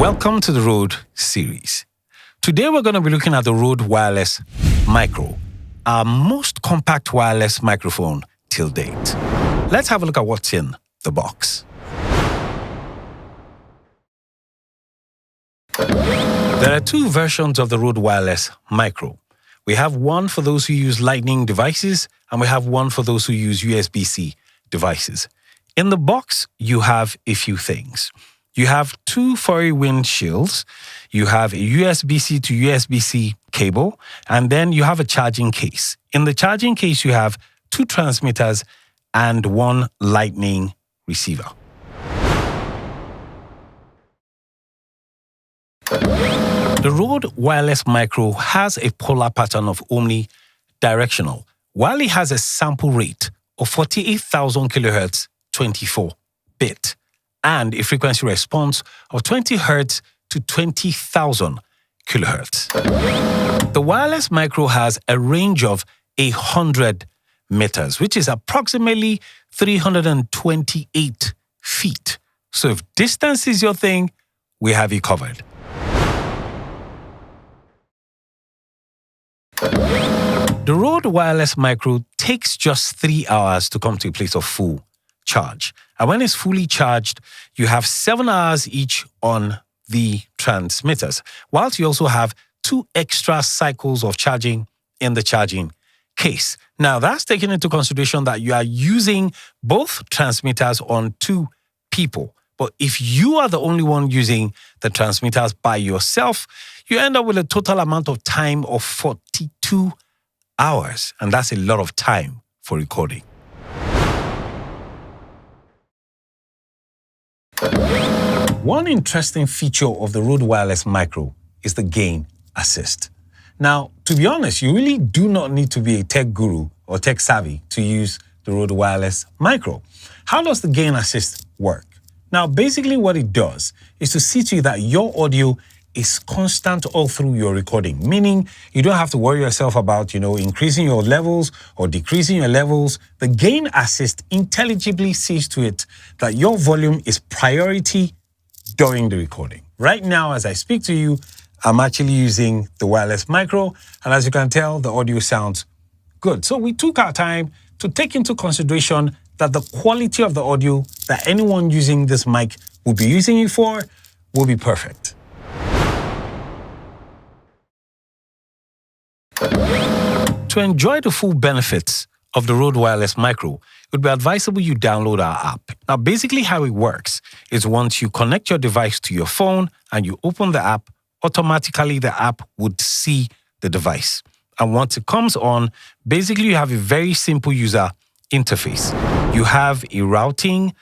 Welcome to the RØDE series. Today we're going to be looking at the RØDE Wireless Micro, our most compact wireless microphone till date. Let's have a look at what's in the box. There are two versions of the RØDE Wireless Micro. We have one for those who use Lightning devices, and we have one for those who use USB-C devices. In the box, you have a few things. You have two furry windshields, you have a USB-C to USB-C cable, and then you have a charging case. In the charging case, you have two transmitters and one Lightning receiver. The RØDE Wireless Micro has a polar pattern of omnidirectional, while it has a sample rate of 48,000 kHz 24-bit and a frequency response of 20 Hz to 20,000 kHz. The wireless micro has a range of 100 meters, which is approximately 328 feet. So if distance is your thing, we have you covered. The RØDE Wireless Micro takes just 3 hours to come to a place of full charge. And when it's fully charged, you have 7 hours each on the transmitters, whilst you also have 2 extra cycles of charging in the charging case. Now, that's taking into consideration that you are using both transmitters on 2 people. But if you are the only one using the transmitters by yourself, you end up with a total amount of time of 42 hours. And that's a lot of time for recording. One interesting feature of the RØDE Wireless Micro is the gain assist. Now, to be honest, you really do not need to be a tech guru or tech savvy to use the RØDE Wireless Micro. How does the gain assist work? Now, basically what it does is to see to you that your audio is constant all through your recording, meaning you don't have to worry yourself about, increasing your levels or decreasing your levels. The gain assist intelligibly sees to it that your volume is priority during the recording. Right now, as I speak to you, I'm actually using the wireless micro, and as you can tell, the audio sounds good. So we took our time to take into consideration that the quality of the audio that anyone using this mic will be using it for will be perfect. To enjoy the full benefits of the RØDE Wireless Micro, it would be advisable you download our app. Now, basically how it works is once you connect your device to your phone and you open the app, automatically the app would see the device. And once it comes on, basically you have a very simple user interface. You have a routing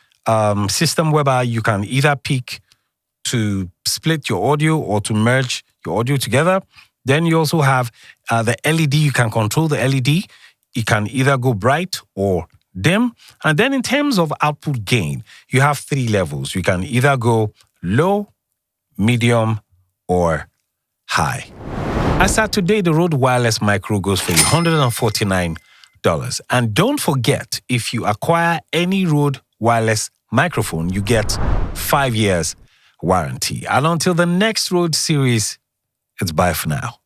system whereby you can either pick to split your audio or to merge your audio together. Then you also have the LED. You can control the LED. It can either go bright or dim. And then in terms of output gain, you have 3 levels. You can either go low, medium, or high. As at today, the RØDE Wireless Micro goes for $149. And don't forget, if you acquire any RØDE Wireless microphone, you get 5 years warranty. And until the next RØDE series, it's bye for now.